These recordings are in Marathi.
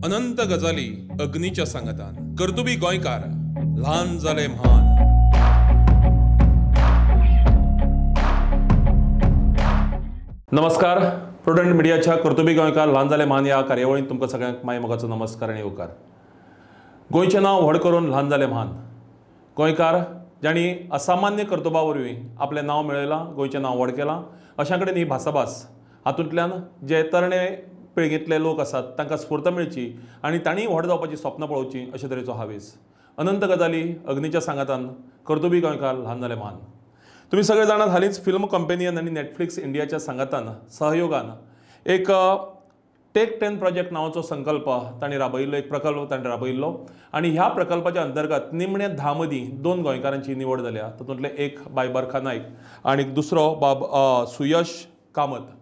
अनंत गजाली अग्नीच्या सांगतान कर्तुबी गोंयकार ल्हान जाले म्हान. नमस्कार. प्रुडंट मिडियाच्या कर्तुबी गोंयकार ल्हान जाले म्हान ह्या कार्यावळींत तुमकां सगळ्यांक माय मोगाचो नमस्कार आनी येवकार. गोंयचें नांव व्हड करून ल्हान जाले म्हान. गोंयकार जाणी असामान्य कर्तुबा वरवीं आपलें नांव मेळयलां, गोंयचें नांव व्हड केलां. अशा कडेन ही भासाभास हातूंतल्यान जे तरणे पिळगेंतले लोक आसात तांकां स्फूर्त मेळची आनी तांणी व्हड जावपाची स्वप्नां पळोवची अशे तरेचो हावेस. अनंत गजाली अग्नीच्या सांगातान कर्तुबी गोंयकार ल्हान जाले म्हान. तुम्ही सगळे जाणात हालींच फिल्म कंपॅनियन आनी नेटफ्लिक्स इंडियाच्या सांगातान सहयोगान एक टेक 10 प्रोजेक्ट नांवाचो संकल्प तांणी राबयिल्लो, एक प्रकल्प तांणी राबयिल्लो आनी ह्या प्रकल्पाच्या अंतर्गत निमणे 10 मदीं 2 गोंयकारांची निवड जाल्या. तातूंतले एक बाय बरखा नायक आनी दुसरो बाब सुयश कामत.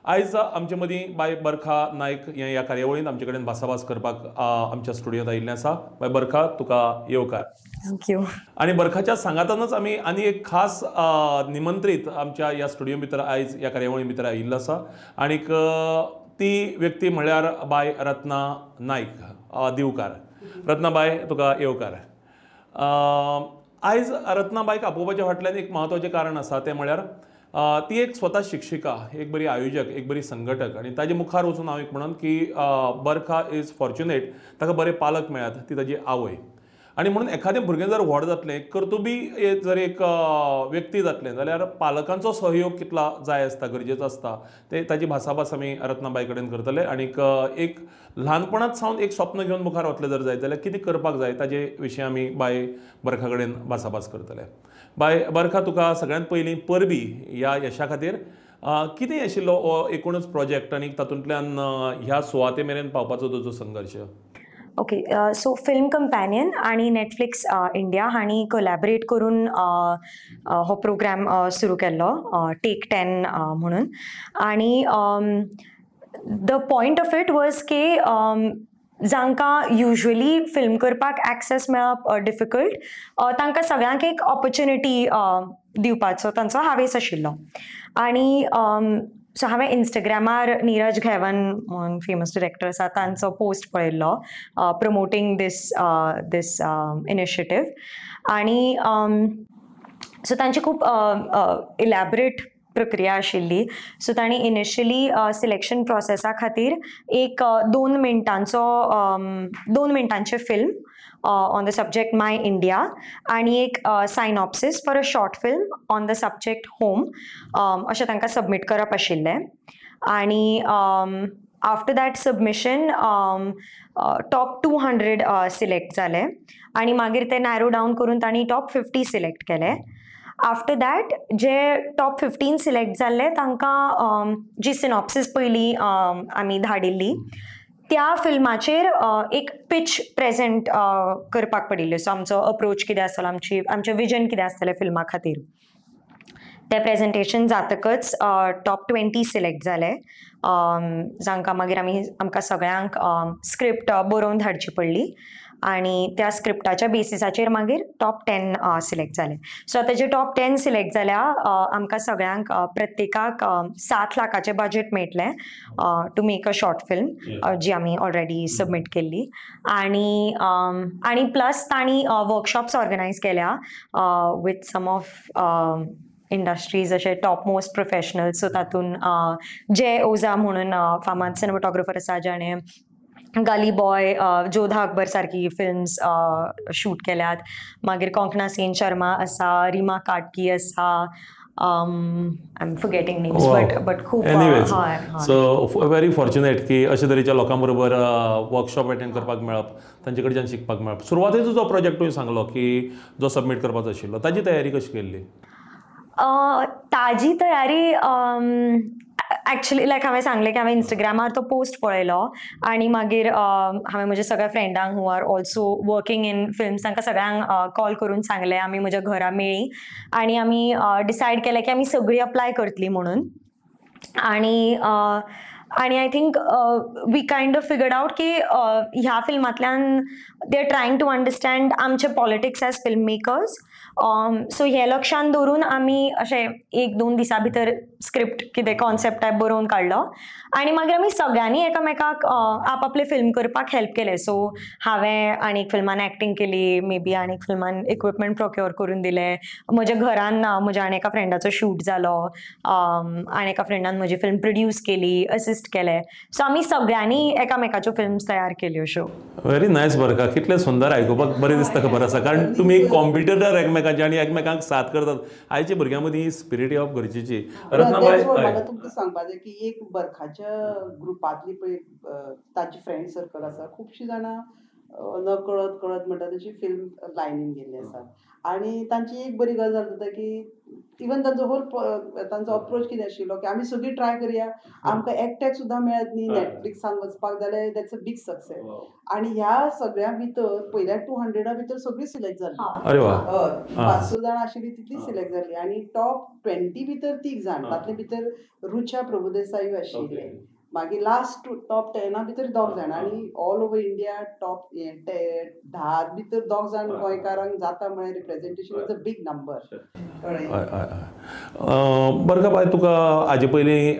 आयज आमचे मदीं बाय बरखा नायक हे ह्या कार्यावळींत आमचे कडेन भासाभास करपाक आमच्या स्टुडियोंत आयिल्ले आसा. बाय बरखा, तुका येवकार. थँक्यू. आणि बरखाच्या सांगातानच आमी आनी एक खास निमंत्रीत आमच्या ह्या स्टुडियो भितर आयज ह्या कार्यावळी भितर आयिल्लो आसा. आनीक ती व्यक्ती म्हळ्यार बाय रत्ना नायक दिवकार. रत्नाबाई, तुका येवकार. आयज रत्नाबाईक आपोवपाच्या फाटल्यान एक म्हत्वाचें कारण आसा, तें म्हळ्यार ती एक स्वता शिक्षिका, एक बरी आयोजक, एक बरी संघटक. आनी ताजे मुखार वचून हांव एक म्हणून की बरखा इज फॉर्च्युनेट, ताका बरे पालक मेळ्ळ्यात, ती ताजी आवय. आनी म्हणून एखादें भुरगें जर व्हड जातलें, कर्तुबी जर एक व्यक्ती जातलें जाल्यार पालकांचो सहयोग कितला जाय आसता, गरजेचो आसता, ते ताजी भासाभास आमी रत्नाबाई कडेन करतले. आनीक एक ल्हानपणांत सावन एक स्वप्न घेवन मुखार वतले जर जायत जाल्यार कितें करपाक जाय ताजे विशीं आमी बाय बरखा कडेन भासाभास करतले. बाय बरखा, तुका सगळ्यांत पयलीं परबी ह्या यशा खातीर कितें आशिल्लो हो एकूणच प्रोजेक्ट आनी तातूंतल्यान ह्या सुवाते मेरेन पावपाचो तुजो संघर्श? ओके, सो फिल्म कंपॅनियन आणि नेटफ्लिक्स इंडिया हांणी कोलॅबरेट करून हो प्रोग्राम सुरू केल्लो, टेक 10 म्हणून. आणि the point of it was की जांकां युजली फिल्म करपाक एक्सेस मेळप डिफिकल्ट, तांकां सगळ्यांक एक ऑपॉर्च्युनिटी दिवपाचो तांचो हावेस आशिल्लो. आणि सो हांवें इंस्टाग्रामार नीरज घेवन म्हणून फेमस डिरेक्टर आसा तांचो पोस्ट पळयल्लो प्रमोटींग दीस इनिशिएटीव. आणि सो तांची खूब इलॅबरेट प्रक्रिया आशिल्ली. सो तांणी इनिशियली सिलेक्शन प्रोसेसा खातीर एक 2 मिनटांचे film on the subject My India आणि एक synopsis for a short film on the subject home अशें तांकां सबमीट करप आशिल्लें. आणि after that submission top 200 select जाले आणि मागीर ते नॅरो डावन करून तांणी टॉप 50 सिलेक्ट केले. आफ्टर दॅट जे टॉप 15 सिलेक्ट जाल्ले तांकां जी सिनॉप्सीस पयलीं आमी धाडिल्ली त्या फिल्माचेर एक पिच प्रेजेंट करपाक पडिल्लें. सो आमचो अप्रोच कितें आसतलो, आमचें विजन कितें आसतलें फिल्मा खातीर, तें प्रेजेंटेशन जातकच टॉप 20 सिलेक्ट जाले, जांकां मागीर आमकां सगळ्यांक स्क्रिप्ट बरोवन धाडची पडली. आणि त्या स्क्रिप्टाच्या बेसिसाचेर मागीर टॉप 10 सिलेक्ट जाले. सो आतां जे टॉप 10 सिलेक्ट जाल्या आमकां सगळ्यांक प्रत्येकाक 7 लाखाचें बजेट मेळटलें to make a short film, जी आमी ऑलरेडी सबमीट केल्ली. आणि प्लस तांणी वर्कशॉप्स ऑर्गनायज केल्या विथ सम ऑफ इंडस्ट्रीज अशे टॉप मोस्ट प्रोफेशनल्स. सो तातूंत जय ओझा म्हणून फामाद सिनेमॅटोग्राफर आसा, जाणें गाली बॉय, जोधा अकबर सारकी फिल्म्स शूट केल्यात. मागीर कोंकणा सेन शर्मा आसा, रिमा काटकी आसा, I'm forgetting names, but खूब. सो व्हेरी फॉर्च्युनेट की अशे तरेच्या लोकां बरोबर वर्कशॉप अटेंड करपाक मेळप, तांचे कडच्यान शिकपाक मेळप. सुरवातेचो जो प्रोजेक्ट तुवें सांगलो की जो सबमीट करपाचो आशिल्लो, ताजी तयारी कशी केल्ली? ताजी तयारी ॲक्च्युली लायक हांवें सांगलें की हांवें इंस्टाग्रामार तो पोस्ट पळयलो आणि मागीर हांवें म्हज्या सगळ्या फ्रेंडांक who are also working in films तांकां सगळ्यांक कॉल करून सांगलें. आमी म्हज्या घरा मेळ्ळी आणि आमी डिसायड केलें की आमी सगळीं अप्लाय करतलीं म्हणून. आणि आणि I think we kind of figured out की ह्या फिल्मांतल्यान they are trying to understand आमचे politics as film makers. So हे लक्षान दवरून आमी अशें 1-2 दिसां भितर स्क्रिप्ट कितें कॉन्सेप्ट टायप बरोवन काडलो आनी मागीर आमी सगळ्यांनी एकामेकाक आपआपले फिल्म करपाक हेल्प केलें. सो हांवें आनीक फिल्मान एक्टींग केली, मे बी आनीक फिल्मान इक्विपमेंट प्रोक्योर करून दिलें. म्हज्या घरान म्हज्या आनी एका फ्रेंडाचो शूट जालो, आनी एका फ्रेंडान म्हजी फिल्म प्रोड्यूस केली, असिस्ट केलें. सो आमी सगळ्यांनी एकामेकाच्यो फिल्म्स तयार केल्यो अश्यो. व्हेरी नायस बरं का, कितलें सुंदर आयकुपाक बरें दिसता खबर आसा, कारण तुमी कॉम्पिटिटर एकमेकांचे आनी एकमेकांक साथ करतात. आयच्या भुरग्यां मदीं ही स्पिरिट ऑफ गरजेची. रत्नाबाई, म्हाका तुमकां सांगपाक जाय की एक बरखाच्या ग्रुपांतली पळय ताची फ्रेंड सर्कल आसा, खुबशीं जाणां नकळत कळत म्हणटा तशी फिल्म लायनीन गेल्ली आसात. आनी तांची एक बरी गजाल जाता की इवन तांचो होल तांचो अप्रोच कितें आशिल्लो की आमी सगळीं ट्राय करया, आमकां एकट्याक सुद्दां मेळत न्ही नॅटफ्लिक्सान वचपाक जाल्यार दॅट्स अ बीग सक्सेस. आनी ह्या सगळ्या भितर पयल्या 200 भितर सगळीं सिलेक्ट जाली. अरे वा. 5 जाणां आशिल्लीं तितली सिलेक्ट जाली आनी टॉप 20 भितर 3 जाण, तातले भितर रुचा प्रभुदेसाय आशिल्ले. मागीर लास्ट टॉप 10 भितर 2 जाण आनी ऑल ओव्हर इंडिया टॉप 10 भितर 2 जाण गोंयकारांक जाता म्हळ्यार representation is a big number. बरं का बाय, तुका हाजे पयलीं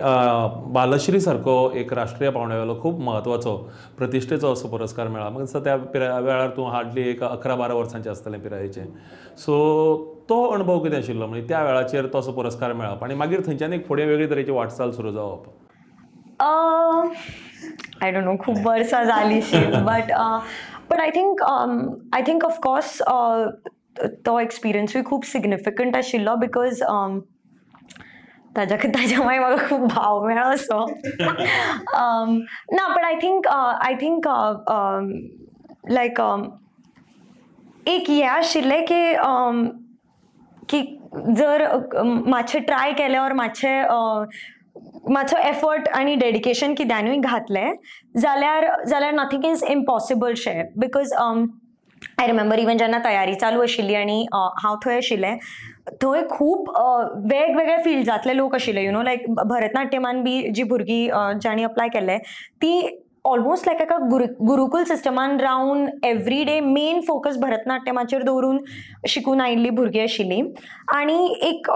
बालश्री सारको एक राष्ट्रीय पावंड्यावेलो खूब म्हत्वाचो प्रतिश्ठेचो असो पुरस्कार मेळ्ळा. म्हाका दिसता त्या वेळार तूं हार्डली एक 11-12 वर्सांचें आसतलें पिरायेचें. सो तो अणभव कितें आशिल्लो, म्हणजे त्या वेळाचेर तो असो पुरस्कार मेळप आनी मागीर थंयच्यान एक फुडें वेगळे तरेची वाटचाल सुरू जावप? आय डोंट नो, खूब वर्सां जालींशीं, बट आय थिंक ऑफकोर्स तो एक्सपिरियन्सूय खूब सिग्निफिकंट आशिल्लो, बिकॉज ताज्या मागीर म्हाका खूब भाव मेळ्ळो असो. ना, बट आय थिंक लायक एक हें आशिल्लें की जर मातशें ट्राय केलें और मातसो एफर्ट आनी डेडिकेशन कित्यानूय घातलें जाल्यार नथींग इज इम्पॉसिबल शें. बिकॉज आय रिमेंबर इवन जेन्ना तयारी चालू आशिल्ली आनी हांव थंय आशिल्लें, थंय खूब वेगवेगळे फिल्ड्सांतले लोक आशिल्ले. यू नो, लायक भरतनाट्यमान बी जीं भुरगीं जांणी अप्लाय केल्लें ती ऑलमोस्ट लायक एका गुरुकुल सिस्टमान रावन एवरी डे मेन फोकस भरतनाट्यमाचेर दवरून शिकून आयिल्लीं भुरगीं आशिल्लीं. आनी एक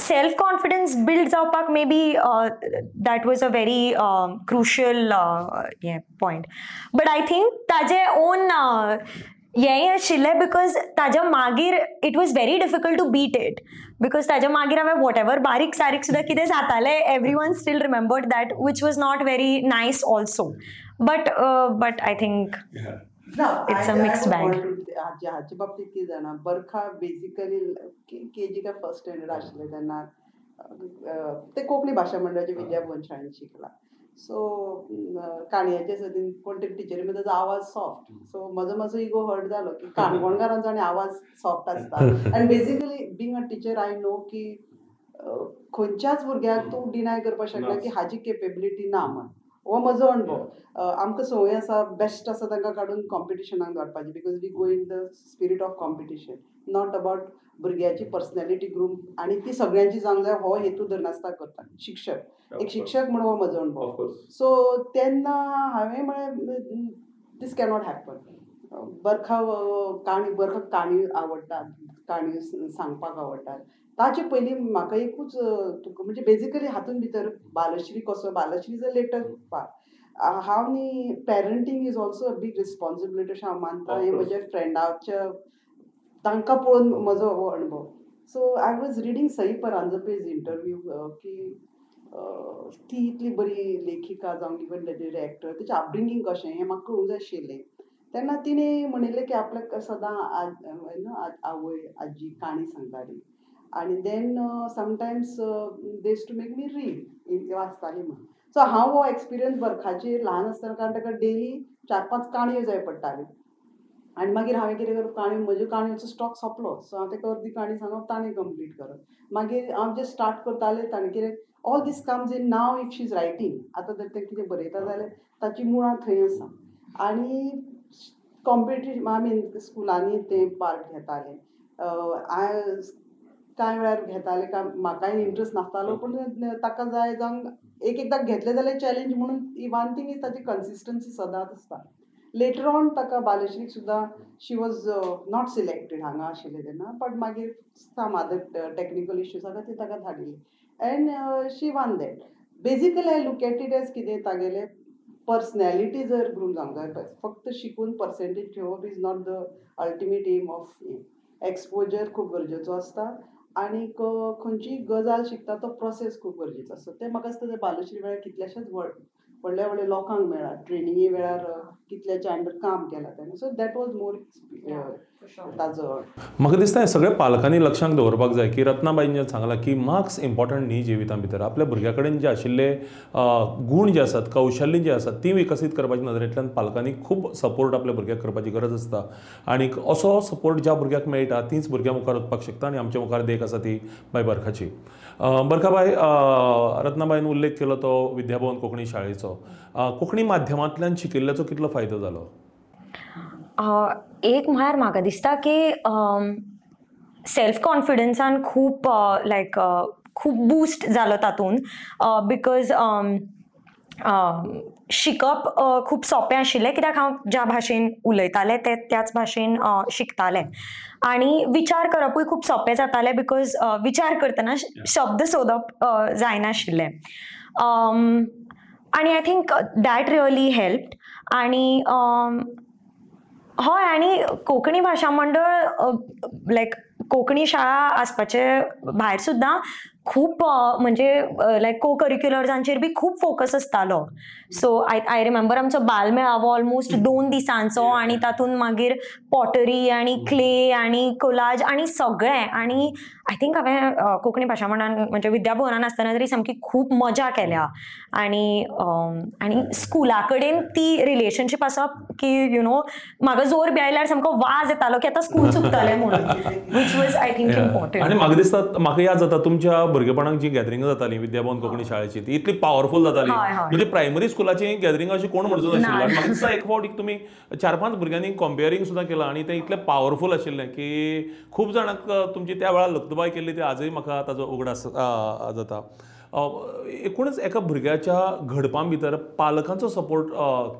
सेल्फ कॉन्फिडन्स बिल्ड जावपाक may be that was a very crucial point. But I think ताजें ओन हेंय आशिल्लें, बिकॉज ताज्या मागीर it was very difficult to beat it. Because ताज्या मागीर हांवें वॉट एवर बारीक सारीक सुद्दां कितें जातालें, every one steel remembered that, which was not very nice also. But I think it's a mixed bag. हाचे बाबतीत कितें जाणा, बरखा बेसिकली केजी काय फर्स्ट स्टँडर्ड आशिल्लें तेन्ना ते कोंकणी भाशा मंडळाच्या विद्याभवन शाळेंत शिकला. सो काणयाचे सदीन कोण तरी टिचरी म्हणटा ताजो आवाज सॉफ्ट. सो म्हजो इगो हर्ट जालो की काणकोणकारांचो आनी आवाज सॉफ्ट आसता. आनी basically being a teacher I know की खंयच्याच भुरग्याक तूं डिनाय करपाक शकना की हाजी केपेबिलिटी ना म्हण. हो म्हजो अणभव. आमकां संवय आसा बेस्ट आसा तांकां काडून कॉम्पिटिशनाक धाडपाची, because we go in the spirit of competition, not about भुरग्याची पर्सनॅलिटी ग्रूम. आनी ती सगळ्यांची जावंक जाय हो हेतू धरून आसता करता शिक्षक, एक शिक्षक म्हणून हो म्हजो अणभव. सो तेन्ना हांवें म्हळें दीस कॅनॉट हॅपन. बरखाक काणी आवडटात, काणी सांगपाक आवडटात. ताचे पयलीं म्हाका एकूच तुका म्हणजे बेसिकली हातूंत भितर बालश्री कसो, Balshree is a later part. हांव न्ही parenting is also a big responsibility अशें हांव मानता. हें म्हज्या फ्रेंडाच्या तांकां पळोवन म्हजो हो अणभव. So I was reading Sai Paranjpye's interview की ती इतली बरी लेखिका जावं इवन डिरेक्टर, तिचें अपब्रिंगींग कशें हें म्हाका कळूंक जाय आशिल्लें. तेन्ना तिणें म्हणिल्लें की आपल्याक सदां आवय आजी काणी सांगताली. आनी then sometimes they used to make me read, वाचताली म्हणून. सो हांव हो एक्सपिरियन्स बरखाचेर ल्हान आसतना, कारण ताका डेली 4-5 काणयो जाय पडटाल्यो. आनी मागीर हांवें कितें करप, म्हज्यो काणयोचो स्टॉक सोंपलो. सो हांव ताका अर्दी काणी सांगप, ताणें कंप्लीट करप. मागीर हांव जे स्टार्ट करतालें ताणें कितें all these comes in now if she is writing. आतां जर तें कितें बरयता जाल्यार ताची मुळां थंय आसा. आनी कॉम्पिटिशन आमी स्कुलांनी तें पार्ट घेताले. कांय वेळार घेताले, म्हाकाय इंट्रस्ट नासतालो, पूण ताका जाय जावंक एकदां घेतलें जाल्यार चॅलेंज म्हणून वन थिंग इज ताची कन्सिस्टन्सी सदांच आसता. लेटर ऑन ताका बालश्रीक सुद्दां शी वॉज नॉट सिलेक्टेड हांगा आशिल्लें तेन्ना, बट मागीर सम अदर टेक्निकल इश्यूजा खातीर ताका धाडिल्ली and she won that. Basically I look at it as कितें तागेले पर्सनॅलिटी जर ग्रूम जावंक जाय, फक्त शिकून पर्सेंटेज ठेवप is not the ultimate aim of exposure खूब गरजेचो आसता आनी खंयचीय गजाल शिकता तो प्रोसेस खूब गरजेचो आसता. तें म्हाका दिसता ते बालश्री वेळार कितल्याशाच व्हडल्या व्हडल्या लोकांक मेळ्ळा. ट्रेनिंगे वेळार कितल्याच्या अंडर काम केलां ताणें. सो दॅट वॉज मोर ताजो. म्हाका दिसता हें सगळें पालकांनी लक्षांत दवरपाक जाय की रत्नाबाईन जें सांगलां की मार्क्स इम्पॉर्टंट न्ही जिवितां भितर. आपल्या भुरग्या कडेन जे आशिल्ले गूण जे आसात, कौशल्य जे आसात ती विकसीत करपाच्या नदरेंतल्यान पालकांनी खूब सपोर्ट आपल्या भुरग्याक करपाची गरज आसता. आनी असो सपोर्ट ज्या भुरग्याक मेळटा तीच भुरग्यां मुखार वचपाक शकता. आनी आमच्या मुखार देख आसा ती बाय बरखाची. बरखाबाई, रत्नाबाईन उल्लेख केलो तो विद्याभवन कोंकणी शाळेचो. कोंकणी माध्यमांतल्यान शिकिल्ल्याचो कितलो फायदो जालो? एक म्हळ्यार म्हाका दिसता की सेल्फ कॉन्फिडन्सान खूब खूब बूस्ट जालो तातूंत. बिकॉज शिकप खूब सोंपें आशिल्लें, कित्याक हांव ज्या भाशेन उलयतालें त्याच भाशेन शिकतालें. आनी विचार करपूय खूब सोंपें जातालें, बिकॉज विचार करतना शब्द सोदप जायनाशिल्लें. आनी I think that really helped. आनी हय, आनी कोंकणी भाशा मंडळ कोंकणी शाळा आसपाचे भायर सुद्दां खूब म्हणजे को करिक्युलर्सांचेर बी खूब फोकस आसतालो. सो आय रिमेंबर आमचो बालमेळावो ऑलमोस्ट 2 दिसांचो आनी तातूंत मागीर पॉटरी आनी क्ले आनी कोलाज आनी सगळें. आनी आय थिंक हांवें कोंकणी भाशा मंडळान म्हणजे विद्याभवनान आसतना तरी सामकी खूब मजा केल्या. आनी स्कुला कडेन ती रिलेशनशीप आसप की म्हाका जोर बी आयल्यार सामको वाज येतालो की आतां स्कूल चुकतलें म्हणून, which was I think important. आनी म्हाका दिसता, म्हाका याद जाता तुमच्या भुरगेपणाक जी गॅदरिंगां जातालीं विद्याभवन कोंकणी शाळेची, ती इतली पावरफूल जाताली. म्हणजे प्रायमरी स्कुलाची गॅदरिंग अशी कोण म्हणचो नाशिल्लो. म्हाका दिसता एक फावट तुमी 4-5 भुरग्यांनी कंपेरिंग सुद्दां केलां आनी तें इतलें पावरफूल आशिल्लें की खूब जाणांक तुमची त्या वेळार लुकतबाय केल्ली ती आजूय म्हाका ताजो उगडास जाता. एकूणच एका भुरग्याच्या घडपा भितर पालकांचो सपोर्ट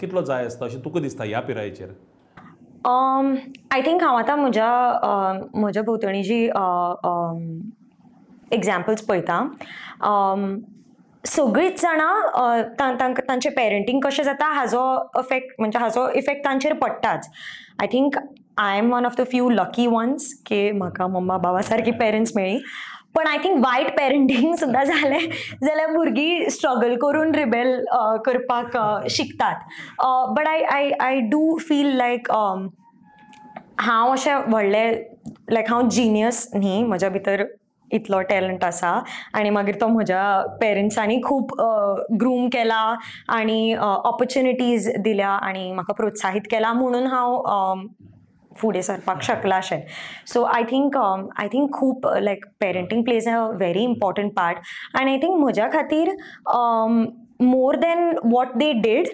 कितलो जाय आसता अशें तुका दिसता ह्या पिरायेचेर? आय थिंक हांव आतां म्हज्या भोंवतणी जी एग्जाम्पल्स पळयता, सगळींच जाणां तांचें पेरंटींग कशें जाता हाजो इफेक्ट तांचेर पडटाच. I think I am one of the few lucky ones की म्हाका मम्मा बाबा सारकी पेरंट्स मेळ्ळी. पण आय थिंक वायट पेरंटींग सुद्दां जालें जाल्यार भुरगीं स्ट्रगल करून रिबेल करपाक शिकतात. But I do feel like हांव अशें व्हडलें हांव जिनियस न्ही, म्हज्या भितर इतलो टॅलंट आसा आनी मागीर तो म्हज्या पेरंट्सांनी खूब ग्रूम केला आनी ऑपॉर्च्युनिटीज दिल्या आनी म्हाका प्रोत्साहीत केला म्हणून हांव फुडें सरपाक शकलां अशें. सो आय थिंक खूब parenting plays a very important part. आनी आय थिंक म्हज्या खातीर more than what they did,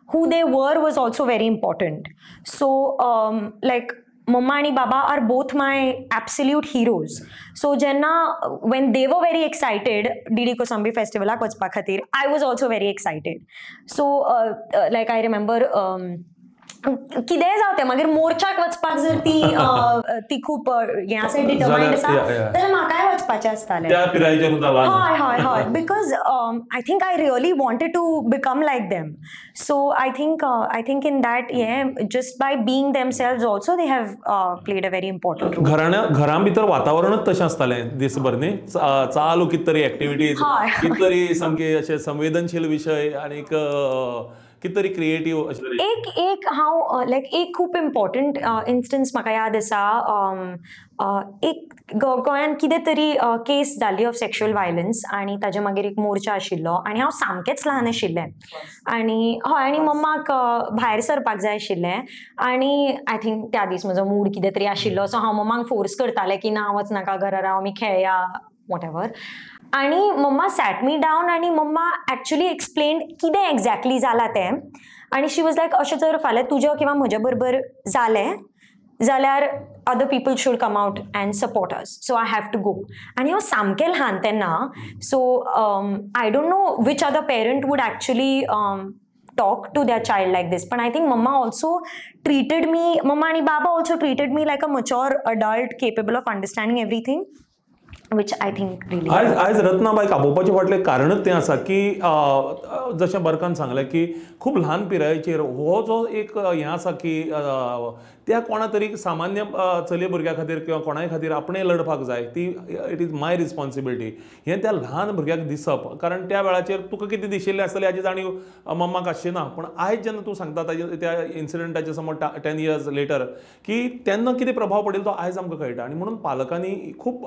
who they were was also very important. So मम्मा आणि बाबा are both my absolute heroes. So जेन्ना when they were very excited DD Kosambi फेस्टिवलाक वचपा खातीर, I was also very excited. So I remember कितेंय जावं तें मागीर मोर्चाक वचपाक जर ती खूब हें आसा डिटरमाइंड आसा जाल्यार म्हाकाय वचपाचें आसतालें. हय because I think I really wanted to become like them. So I think in that just by being themselves also they have played a very important role. घरां भितर वातावरणच तशें आसतालें दिसभर न्ही, चालू कितें तरी एक्टिविटीज, कितें तरी सामके अशे संवेदनशील विशय आनीक कितें तरी क्रिएटीव. हांव एक खूब इम्पॉर्टंट इन्स्टन्स म्हाका याद आसा. एक गोंयान कितें तरी केस जाली ऑफ सेक्शुअल वायलन्स आनी ताजे मागीर एक मोर्चा आशिल्लो आनी हांव सामकेंच ल्हान आशिल्लें आनी मम्माक भायर सरपाक जाय आशिल्लें आनी आय थिंक त्या दीस म्हजो मूड कितें तरी आशिल्लो. सो हांव मम्माक फोर्स करतालें की ना वचनाका, घरा राव, आमी खेळया, वॉटेवर. आनी मम्मा सॅट मी डावन आनी मम्मा एक्चुली एक्सप्लेन्ड कितें एक्झॅक्टली जालां तें. आनी शी वॉज लायक, अशें जर फाल्यां तुज्या किंवा म्हज्या बरोबर जालें जाल्यार other people should come out and support us, so I have to go. And सामकें ल्हान तेन्ना, so I don't know which other parent would actually talk to their child like this, but I think mama and baba also treated me like a mature adult capable of understanding everything, which I think really आज रत्नाबाई कापोवपाचें फाटलें कारणच तें आसा की जशें बरकान सांगलें की खूब ल्हान पिरायेचेर हो जो एक हें आसा की त्या कोणा तरी सामान्य चले भुरग्या खातीर किंवा कोणाय खातीर आपणें लढपाक जाय ती इट इज माय रिस्पॉन्सिबिलिटी हें त्या ल्हान भुरग्याक दिसप कारण त्या वेळाचेर तुका कितें दिशिल्लें आसतलें हाची जाणीव मम्माक आसची ना पूण आयज जेन्ना तूं सांगता त्या इन्सिडंटाचे समज 10 years लेटर की तेन्ना कितें प्रभाव पडेल तो आयज आमकां कळटा आनी म्हणून पालकांनी खूब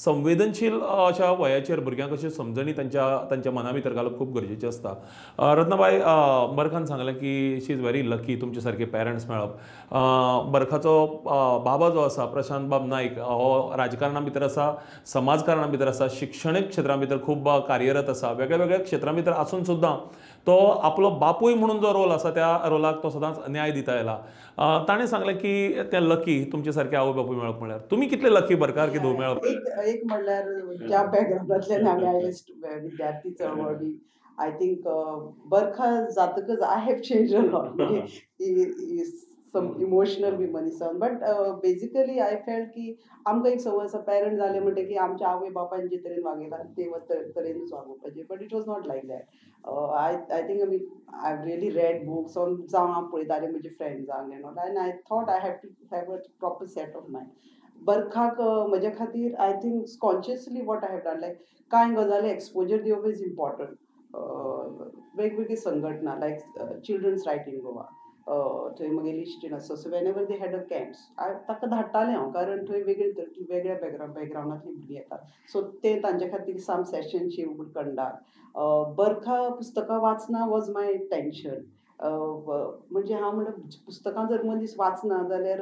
संवेदनशील अशा वयाचेर भुरग्यांक अशी समजणी तांच्या मना भितर घालप खूब गरजेचें आसता रत्नाबाई बरखान सांगलें की शी इज व्हेरी लकी तुमचे सारके पेरंट्स मेळप बरखाचो बाबा जो आसा प्रशांत बाब नायक हो राजकारणा भितर आसा समाजकारणा भितर आसा शिक्षणीक क्षेत्रां भितर खूब कार्यरत आसा वेगळ्या वेगळ्या क्षेत्रां भितर आसून सुद्दां तो आपलो बापूय म्हणून जो रोल आसा त्या रोलाक तो सदांच न्याय दिता आयला ताणें सांगलें की तें लकी तुमचे सारके आवय बापूय मेळप म्हणल्यार तुमी कितले लकी बरकार की धूव मेळप एक म्हणल्यार ज्या बॅकग्रावंडांतल्यान आमी आयले विद्यार्थी चळवळी आय थिंक बरखा जातकच I have change a lot म्हणजे सम इमोशनल बी मनीसान बट बेजिकली आय फेल्ट की आमकां एक संवय आसा पेरंट जाले म्हणटा की आमच्या आवय बापायन जे तरेन वागयला ते तरेनूच वागोवपाचें but it was not like that I think I really read books on जावं हांव पळयतालें म्हजे फ्रेंड्सांक and all and I thought I have to have a proper set of mind बरखाक म्हज्या खातीर I think consciously what I have done like कांय गजाली एक्सपोजर दिवप इज इम्पॉर्टंट वेगवेगळी संघटना like children's right in Goa थंय म्हगे लिस्टीन आसा so whenever they had a camps ताका धाडटालें हांव कारण थंय वेगळ्या बॅकग्रावंडांतली भुरगीं येतात सो ते तांचे खातीर सम सेशनची कंडक्ट बरखा पुस्तकां वाचना वॉज माय टेन्शन म्हणजे हांव म्हणटा पुस्तकां जर मनीस वाचना जाल्यार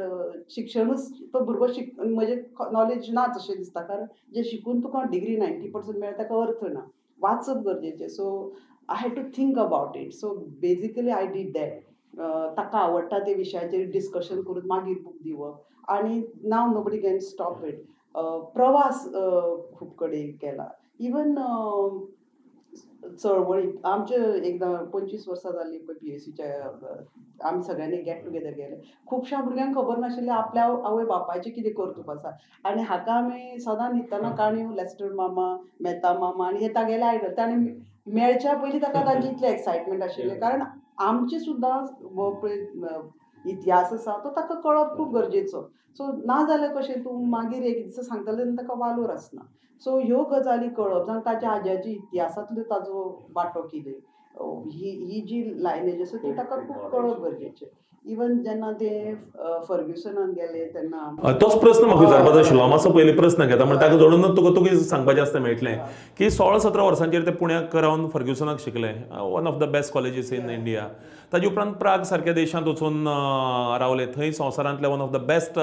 शिक्षणूच तो भुरगो म्हजें नॉलेज नाच अशें दिसता कारण जे शिकून तुका डिग्री 90% मेळटा ताका अर्थ ना वाचप गरजेचें so I had to think about it so basically I did that ताका आवडटा ते विशयाचेर डिस्कशन करून मागीर बूक दिवप आनी नाव नोबडी कॅन स्टॉप इट प्रवास खूब कडेन केला इवन चळवळी आमचे एकदां 25 वर्सां जाल्ली पळय PSCच्या आमी सगळ्यांनी गेट टुगेदर गेले खुबश्या भुरग्यांक खबर नाशिल्लें आपल्या आवय बापायचें कितें कर्तूप आसा आनी हाका आमी सदां न्हिदतना काणयो लेस्टर मामा मेहता मामा आनी हे तागेले आयडल ताणें मेळच्या पयलीं ताका तांची इतलें एक्सायटमेंट आशिल्लें कारण आमचे सुद्दां हो पळय इतिहास आसा तो ताका कळप खूब गरजेचो सो ना जाल्यार कशें तूं मागीर एक दीस सांगतलें तेन्ना ताका वालोर आसना सो ह्यो गजाली कळप जावं ताच्या आज्याची इतिहासांतलो ताजो वांटो कितें ही जी लायनेज आसा ती ताका खूब कळप गरजेचें इवन जेन्ना ते फर्ग्युसनान गेले तेन्ना तोच प्रश्न म्हाका विचारपाचो आशिल्लो हांव मातसो पयलीं प्रश्न घेता म्हणजे ताका जोडूनच तुका सांगपाचें आसता मेळटलें की 16-17 वर्सांचेर ते पुण्याक रावन फर्ग्युसनाक शिकले one of the best colleges in India ताजे उपरांत प्राग सारक्या देशांत वचून रावले थंय संवसारांतले one of the best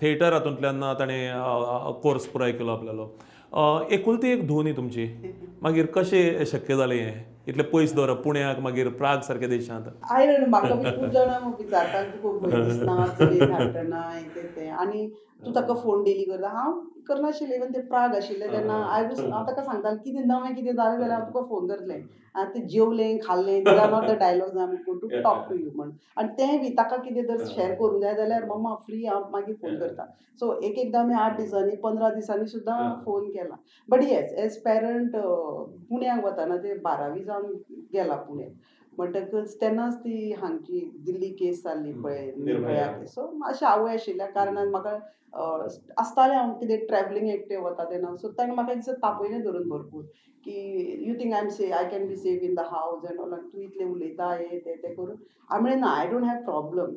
theatre हातूंतल्यान ताणें कोर्स पुराय केलो आपल्यालो एकुलती एक धोनी तुमची मागीर कशें शक्य जालें हें इतले पयस दवरप पुण्याक मागीर प्राग सारक्या देशांत म्हाका खूब जाणां विचारतात तुका भंय दिसना चलयेक धाडटना तें आनी तूं ताका फोन डेली करता हांव करनाशिल्लें इवन ते प्राग आशिल्ले तेन्ना हांव ताका सांगतालें कितें नवें कितें जालें जाल्यार हांव तुका फोन करतलें आनी तें जेवलें खाल्लें these are not the dialogues I am going to talk to you म्हण आनी तें बी ताका कितें जर शेअर करूंक जाय जाल्यार मम्मा फ्री हांव मागीर फोन करता सो एकदां आमी 8 दिसांनी 15 दिसांनी सुद्दां फोन केला बट येस एज पेरंट पुण्याक वताना ते 12वी जावन गेला पुण्याक म्हणटकच तेन्नाच ती हांगची दिल्ली केस जाल्ली पळय निर्भया केस सो मातशें आवय आशिल्ल्या कारणान म्हाका आसतालें हांव कितें ट्रॅव्हलिंग एकटें वता तेन्ना सो ताणें म्हाका एक दिसा तापयलें धरून भरपूर की you think I can be safe in the house end all तूं इतलें उलयता हे तें करून हांव म्हणलें ना आय डोंट हॅव प्रॉब्लम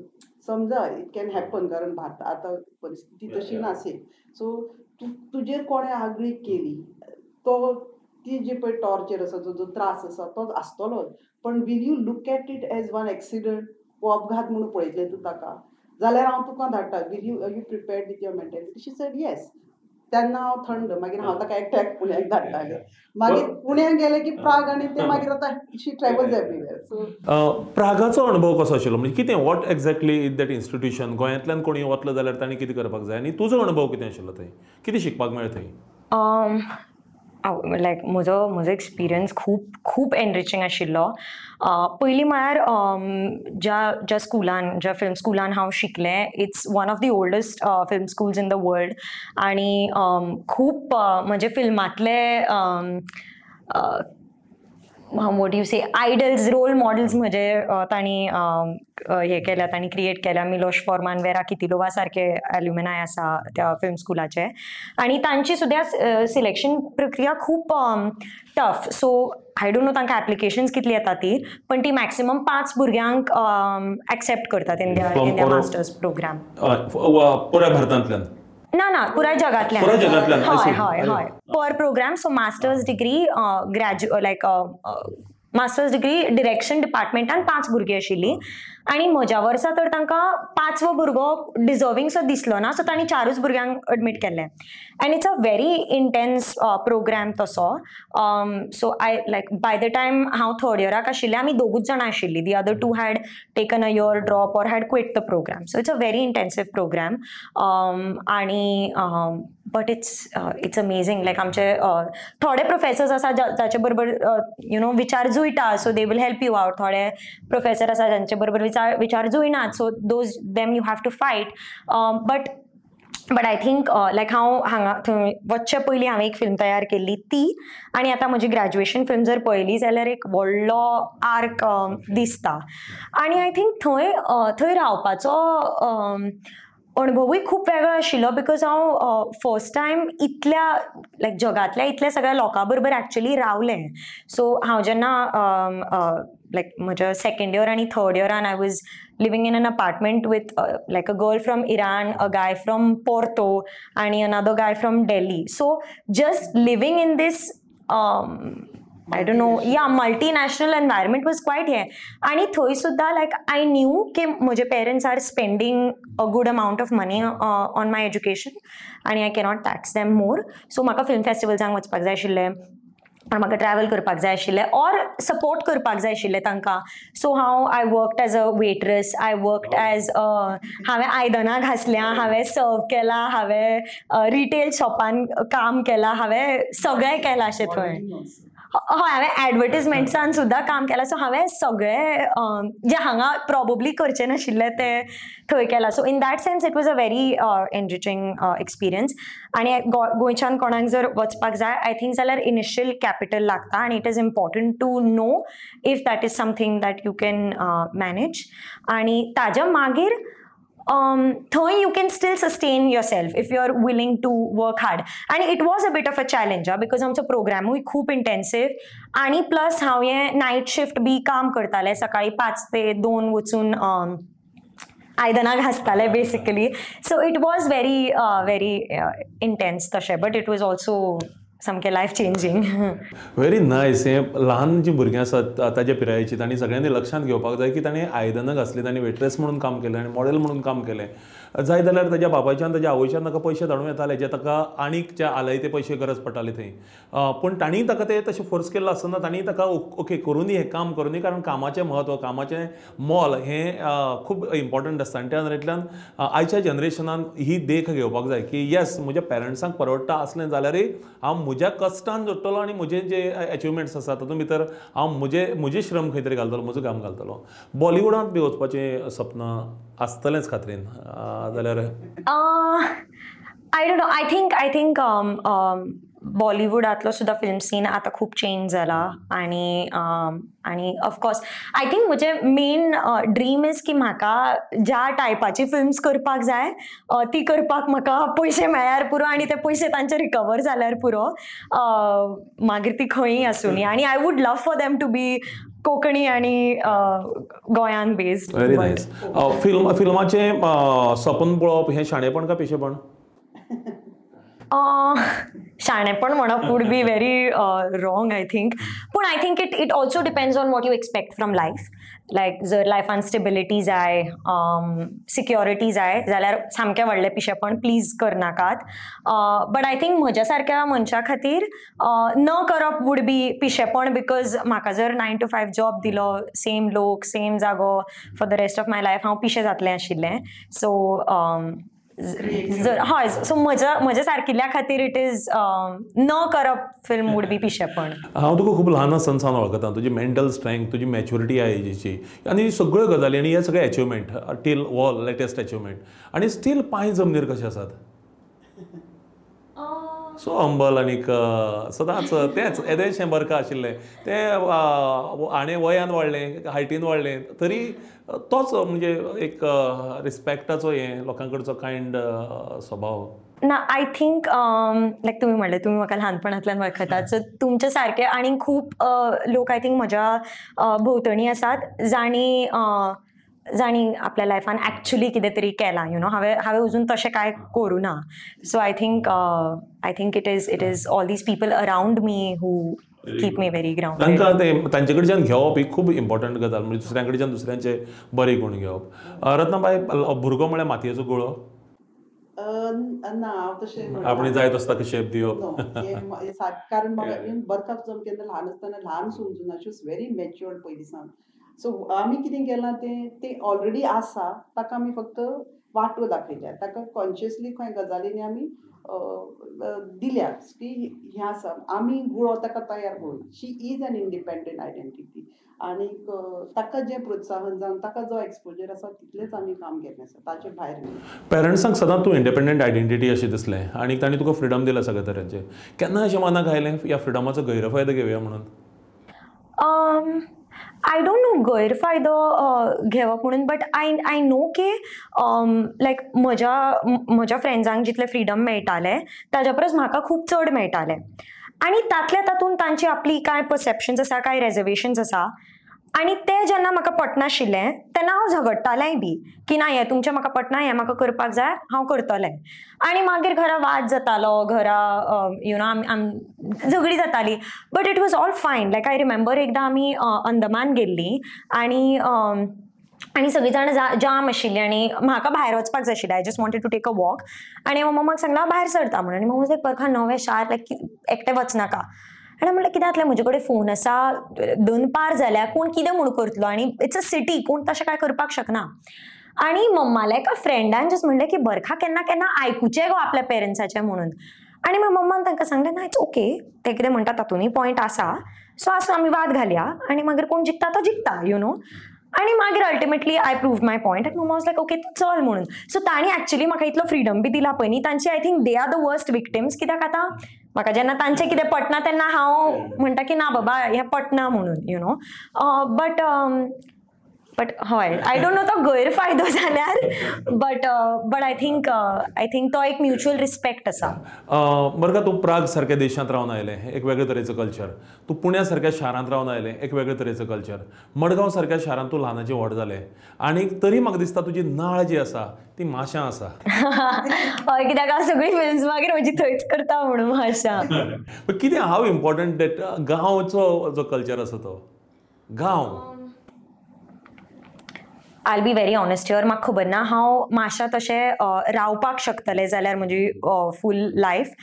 समजा इट कॅन हॅपन कारण भारत आतां परिस्थिती तशी नासे सो तुजेर कोणें आगळीक केली तो ती जी पळय टॉर्चर आसा जो त्रास आसा तो आसतलोच पण will you look at it as one accident वो अपघात म्हणून पळयतलें तूं ताका जाल्यार हांव तुका धाडटा will you prepared with your mentality she said yes तेन्ना हांव थंड मागीर हांव ताका एकट्याक पुण्याक धाडटालें मागीर पुण्याक गेलें की प्राग आनी ते मागीर आतां शी ट्रॅवल्स एवरीवेअर सो प्रागाचो अनुभव कसो आशिल्लो म्हणजे कितें what exactly is that institution गोंयांतल्यान कोणी वतलो जाल्यार तांणी कितें करपाक जाय आनी तुजो अनुभव कितें आशिल्लो थंय कितें शिकपाक मेळ्ळें थंय लायक म्हजो एक्सपिरियन्स खूब एनरिचींग आशिल्लो पयलीं म्हळ्यार ज्या फिल्म स्कुलान हांव शिकलें it's one of the oldest film schools in the world आनी खूब म्हणजे फिल्मांतले what you say idols role models म्हजे तांणी हे केल्या तांणी क्रिएट केल्या मिलोश फॉर्मान वेरा कितिलोवा सारके एल्युमिनाय आसा त्या फिल्म स्कुलाचे आनी तांची सुद्दां सिलेक्शन प्रक्रिया खूब tough so I don't no तांकां एप्लिकेशन्स कितली येता ती पण ती मॅक्सिमम 5 भुरग्यांक एक्सेप्ट करतात इन द मास्टर्स प्रोग्राम पुराय भारतांतल्यान ना पुराय जगांतल्यान हय पर प्रोग्राम सो मास्टर्स डिग्री लायक मास्टर्स डिग्री डिरेक्शन डिपार्टमेंटान 5 भुरगीं आशिल्लीं आनी म्हज्या वर्सा तर तांकां 5वो भुरगो डिजर्विंग सो दिसलो ना सो तांणी 4 भुरग्यांक एडमीट केल्लें and it's a very intense programme तसो so I like by the time हांव थर्ड इयराक आशिल्लें आमी दोगूच जाणां आशिल्लीं the other 2 had taken a year drop or had quit the programme so it's a very intensive programme आनी बट इट्स अमेझींग लायक आमचे थोडे प्रोफेसर्स आसा जाचे बरोबर यू नो विचार जुळटा so they will help you out थोडे प्रोफेसर आसा जांचे बरोबर विचार जुळनात so those them you have to fight but I think like हांव हांगा थंय वचचे पयलीं हांवें एक फिल्म तयार केल्ली ती आनी आतां म्हजी ग्रॅज्युएशन फिल्म जर पळयली जाल्यार एक व्हडलो आर्क दिसता आनी आय थिंक थंय रावपाचो अनुभवूय खूब वेगळो आशिल्लो बिकॉज हांव फर्स्ट टायम इतल्या लायक जगांतल्या इतल्या सगळ्या लोकां बरोबर एक्चुअली रावलें सो हांव जेन्ना लायक म्हज्या सेकंड इयर आनी थर्ड इयरान I was living in an apartment with like a girl from Iran a guy from Porto आनी another guy from Delhi so just living in these I don't know, yeah, multinational environment was quite here. आणि थंय सुद्धा like I knew की म्हजे parents are spending a good amount of money on my education आणि I cannot tax them more. So म्हाका film festivals वचपाक जाय आशिल्लें म्हाका ट्रॅव्हल करपाक जाय आशिल्लें ऑर सपोर्ट करपाक जाय आशिल्लें तांकां सो हांव I worked as a waitress I worked as हांवें आयदनां घासल्यां हांवें सर्व केलां हांवें रिटेल शॉपान काम केलां हांवें सगळें केलां अशें थंय हय हांवें एडवर्टिजमेंट्सान सुद्दां काम केलां सो हांवें सगळें जे हांगा प्रोबेबली करचें नाशिल्लें तें थंय केलां so in that sense it was a very enriching experience आनी गोंयच्यान कोणाक जर वचपाक जाय आय थिंक जाल्यार इनिशियल कॅपिटल लागता आनी it is important to know if that is something that you can manage आनी ताज्या मागीर थंय you can still sustain yourself if you're willing to work hard and it was a bit of a challenge because आमचो प्रोग्रामूय खूब इंटेन्सिव आनी प्लस हांव हें नायट शिफ्ट बी काम करतालें सकाळी 5 ते 2 वचून आयदनां घासतालें basically so it was very intense तशें बट इट वॉज ऑल्सो सामकें लायफ चेंजींग व्हेरी नायस हे ल्हान जीं भुरगीं आसात ताच्या पिरायेची तांणी सगळ्यांनी लक्षांत घेवपाक जाय की ताणें आयदनां घासलीं तांणी वेट्रेस म्हणून काम केलें आनी मॉडेल म्हणून काम केलें जाय जाल्यार ताच्या बापायच्यान ताच्या आवयच्यान ताका पयशे धाडूं येताले जे ताका आनीक जे आलायते पयशे गरज पडटाले थंय पूण तांणी ताका ते तशें फोर्स केल्लो आसतना तांणी ताका ओके करूनी हें काम करूनी कारण कामाचें म्हत्व कामाचें मोल हें खूब इम्पॉर्टंट आसता आनी त्या नदरेंतल्यान आयच्या जनरेशनान ही देख घेवपाक जाय की येस म्हज्या पेरंट्सांक परवडटा आसलें जाल्यारय हांव म्हज्या कश्टान जोडटलो आनी म्हजे जे अचिवमेंट्स आसा तातूंत भितर हांव म्हजे श्रम खंय तरी घालतलो म्हजो काम घालतलो बॉलिवूडांत बी वचपाचें सपन आसतलेंच खात्रीन जाल्यार I don't know I think बॉलिवूडांतलो सुद्दां फिल्म सीन आतां खूब चेंज जाला आनी ऑफकोर्स आय थिंक म्हजें मेन ड्रीम इज की म्हाका ज्या टायपाची फिल्म्स करपाक जाय ती करपाक म्हाका पयशे मेळ्ळ्यार पुरो आनी ते पयशे तांचे रिकवर जाल्यार पुरो मागीर ती खंयी आसूं न्ही आनी I would love for them to be Konkani आनी गोंयान बेस्ड व्हेरी नायस फिल्माचें सपन पळोवप हें शाणेपण काय पिशेपण शाणेपण म्हणप would be very wrong I think पूण I think it also depends on what you expect from life like जर लायफान स्टेबिलिटी जाय, सिक्युरिटी जाय जाल्यार सामकें व्हडलें पिशेपण प्लीज करनाकात. बट आय थिंक म्हज्या सारक्या मनशा खातीर न करप वूड बी पिशेपण, बिकॉज म्हाका जर 9 to 5 जॉब दिलो, सेम लोक सेम जागो for the rest of my life, हांव पिशें जातलें आशिल्लें. सो जर हय, सो म्हज्या सारकिल्ल्या खातीर इट इज न करप फिल्म वूड बी पिशेपण. हांव तुका खूब ल्हान आसतना वळखता, तुजी मेंटल स्ट्रेंथ, तुजी मॅच्युरिटी ह्या एजीची आनी सगळ्यो गजाली आनी हे सगळे achievement till wall latest achievement, आनी स्टील पांय जमनीर कशे आसात. सो हंबल आनीक सदांच तेंच येदेशें बरका आशिल्लें तें आनी वयान वाडलें, हायटीन वाडलें, तरी तोच म्हणजे एक रिस्पेक्टाचो हें लोकां कडचो कायंड स्वभाव. ना, आय थिंक लायक तुमी म्हणलें, तुमी म्हाका ल्हानपणांतल्यान वळखतात, सो तुमचे सारके आनी खूब लोक आय थिंक म्हज्या भोंवतणी आसात जाणी आपल्या लायफान एक्चुअली कितें तरी केलां. यू नो, हांवें अजून तशें कांय करूं ना. So I think it is all these people around me who keep me very grounded. तांकां तें तांचे कडच्यान घेवप ही खूब इम्पॉर्टंट गजाल, म्हणजे दुसऱ्यां कडच्यान दुसऱ्यांचे बरे गूण घेवप. रत्नाबाई, भुरगो म्हळ्यार मातयेचो गुळो ना, हांव तशें आपणे जाय तसो ताका शेप दिवप. कारण म्हाका बरकाप जम केन्ना ल्हान आसतना ल्हान समजूना, शी वॉज व्हेरी मॅच्युअर्ड पयलीं सावन. सो आमी कितें केलां तें ऑलरेडी आसा, ताका आमी फक्त वाटो दाखयल्या, ताका कॉन्शियसली खंय गजालींनी आमी दिल्या की हें आसा, आमी गुळो ताका तयार करून. शी इज एन इंडिपेंडंट आयडेंटिटी, आनी ताका जें प्रोत्साहन जावन ताका जो एक्सपोजर आसा तितलेंच आमी काम केल्लें आसा, ताचे भायर न्ही. पेरंट्सांक सदांच तूं इंडिपेंडंट आयडेंटिटी अशें दिसलें आनी तांणी तुका फ्रिडम दिला सगळे तरेचें. केन्ना अशें मनाक आयलें ह्या फ्रिडमाचो गैरफायदो घेवया म्हणून? आय डोंट नो गैरफायदो घेवप म्हणून, बट आय नो की लायक म्हज्या फ्रेंड्सांक जितले फ्रिडम मेळटाले ताच्या परस म्हाका खूब चड मेळटालें. आनी तातल्या तातूंत तांची आपली कांय परसेप्शन्स आसा, कांय रेजर्वेशन्स आसा, आनी तें जेन्ना म्हाका पटनाशिल्लें तेन्ना हांव झगडटालेंय बी की ना, हें तुमचें म्हाका पटना, हें म्हाका करपाक जाय, हांव करतलें. आनी मागीर घरा वाद जातालो, घरा यू नो झगडी जाताली, बट इट वॉज ऑल फायन. लायक आय रिमेंबर एकदां आमी अंदमान गेल्लीं आनी सगळीं जाण जाम आशिल्लीं आनी म्हाका भायर वचपाक जाय आशिल्लें. I just wanted to take a walk, आनी मम्माक सांगलें भायर सरता म्हणून. आनी मम्मा लायक, बरखा नवें शार, लायक एकटें वचनाका. आनी म्हणलें कितें जातलें, म्हजे कडेन फोन आसा, दनपार जाल्यार कोण कितें म्हूण करतलो, आनी इट्स अ सिटी, कोण तशें कांय करपाक शकना. आनी मम्मा लायक अ फ्रेंडान जस्ट म्हणलें की बरखा केन्ना केन्ना आयकुचें गो आपल्या पेरंट्साचें म्हणून. आनी मागीर मम्मान तांकां सांगलें ना, इट्स ओके, ते कितें म्हणटा तातूंतय पॉयंट आसा, सो आसूं आमी वाद घालया, आनी मागीर कोण जिखता तो जिखता, यू नो. आनी मागीर ultimately I proved my point, आनी मम्मा वॉज लायक ओके चल म्हणून. सो तांणी एक्चुअली म्हाका इतलो फ्रिडम बी दिला पळय न्ही, तांची I think they are the worst victims. कित्याक आतां म्हाका जेन्ना तांचें कितें पटना तेन्ना हांव म्हणटा की ना बाबा हें पटना म्हणून, यू नो. बट हय, आय डोंट नो तो गैरफायदो जाल्यार, बट आय थिंक तो एक म्युच्युअल रिस्पेक्ट आसा. बरं का, तूं प्राग सारक्या देशांत रावन आयलें, एक वेगळे तरेचो कल्चर. तूं पुण्या सारक्या शारांत रावन आयलें, एक वेगळे तरेचो कल्चर. मडगांव सारक्या शारांत तूं ल्हानाचें व्हड जालें, आनी तरी म्हाका दिसता तुजी नाळ जी आसा ती माश्यां आसा. हय, कित्याक हांव सगळी फिल्म्स मागीर म्हजी थंयच करता म्हणून माश्यां. कितें हाव इम्पॉर्टंट दॅट गांवचो जो कल्चर आसा तो गांव. Oil be very honest here, म्हाका खबर ना हांव माश्यां तशें रावपाक शकतलें जाल्यार म्हजी full life.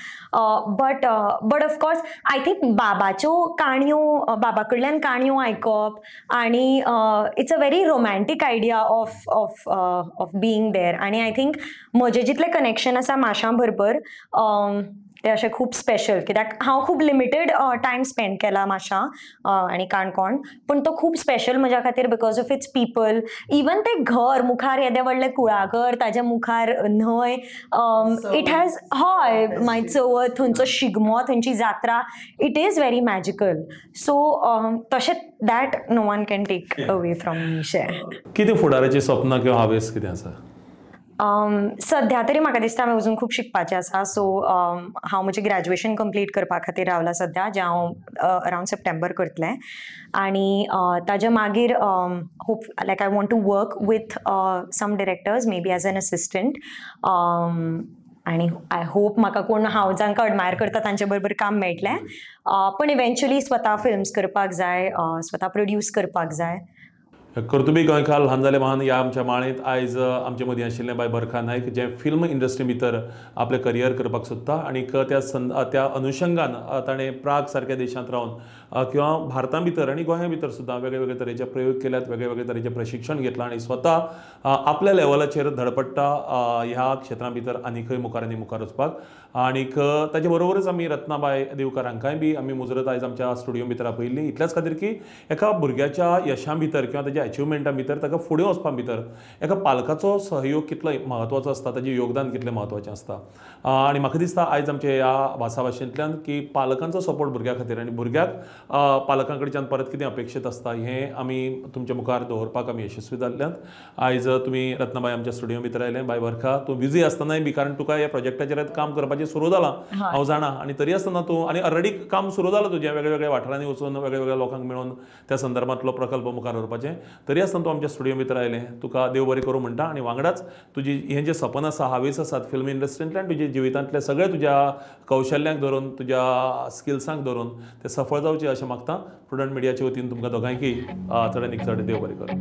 But of course I think बाबाच्यो काणयो, बाबा कडल्यान काणयो आयकप, आनी it's a very romantic idea of being there. आनी आय थिंक म्हजें जितलें कनेक्शन आसा माश्यां बरोबर तें अशें खूब स्पेशल, कित्याक हांव खूब लिमिटेड टायम स्पेंड केला माश्यां आनी काणकोण, पूण तो खूब स्पेशल म्हज्या खातीर because of its people. Even तें घर मुखार येदें व्हडलें कुळागर, ताज्या मुखार न्हंय, इट हॅज, हय, मागीर चवथ, थंयचो शिगमो, थंयची जात्रा, it is very magical. So तशें that no one can take away from me. कितें फुडाराची स्वप्नां किंवा हावेस कितें आसा? सध्या तरी म्हाका दिसता हांवें अजून खूब शिकपाचें आसा. सो हांव म्हजें ग्रॅज्युएशन कंप्लीट करपा खातीर रावलां सध्या, जें हांव अरावंड सप्टेंबर करतलें. आनी ताज्या मागीर hope like I want to work with some directors, may be as an assistant. आनी आय होप म्हाका कोण हांव जांकां अडमायर करता तांचे बरोबर काम मेळटलें. पण इवेंच्युअली स्वता फिल्म्स करपाक जाय, स्वता प्रोड्यूस करपाक जाय. कर्तुबी गोंयकार ल्हान जाले महान ह्या आमच्या माळेंत आयज आमचे मदीं आशिल्ले बाय बरखा नायक जे फिल्म इंडस्ट्री भितर आपलें करियर करपाक सोदता आनीक त्या अनुशंगान ताणें प्राग सारक्या देशांत रावन किंवा भारता भितर आनी गोंया भितर सुद्दां वेगळे वेगळे तरेचे प्रयोग केल्यात, वेगळे वेगळे तरेचें प्रशिक्षण घेतलां आनी स्वता आपल्या लेवलाचेर धडपडटा ह्या क्षेत्रा भितर आनीकय मुखार आनी मुखार वचपाक. आनीक ताचे बरोबरच आमी रत्नाबाई दिवकार हांकांय बी आमी मुजरत आयज आमच्या स्टुडियो भितर आपयल्ली इतल्याच खातीर की एका भुरग्याच्या यशा भितर किंवा ताच्या अचिवमेंटा भितर ताका फुडें वचपा भितर एका पालकाचो सहयोग कितलो म्हत्वाचो आसता, ताचें योगदान कितलें म्हत्वाचें आसता. आनी म्हाका दिसता आयज आमच्या ह्या भासाभाशेंतल्यान की पालकांचो सपोर्ट भुरग्या खातीर आनी भुरग्याक पालकां कडच्यान परत कितें अपेक्षीत आसता हें आमी तुमच्या मुखार दवरपाक आमी यशस्वी जाल्ल्यात. आयज तुमी रत्नाबाई आमच्या स्टुडियो भितर आयले. बाय बरखा, तूं बिजी आसतनाय बी कारण तुका ह्या प्रोजेक्टाचेर काम करपाचें सुरू जालां हांव जाणा आनी तरी आसतना तूं आनी ऑलरेडी काम सुरू जालां तुजें वेगळ्या वेगळ्या वाठारांनी वचून वेगळ्या वेगळ्या लोकांक मेळून त्या संदर्भांतलो प्रकल्प मुखार व्हरपाचें. तरी आसतना तूं आमच्या स्टुडियो भितर आयलें. तुका देव बरें करूं म्हणटा आनी वांगडाच तुजी हें जें सपन आसा, हावेस आसात फिल्म इंडस्ट्रींतल्यान तुज्या जिवितांतले सगळे तुज्या कौशल्यांक धरून, तुज्या स्किल्सांक धरून ते सफळ जावचे अशें मागता. प्रुडंट मिडियाचे वतीन तुमकां दोगांयकी चड आनीक चड देव बरें करूं.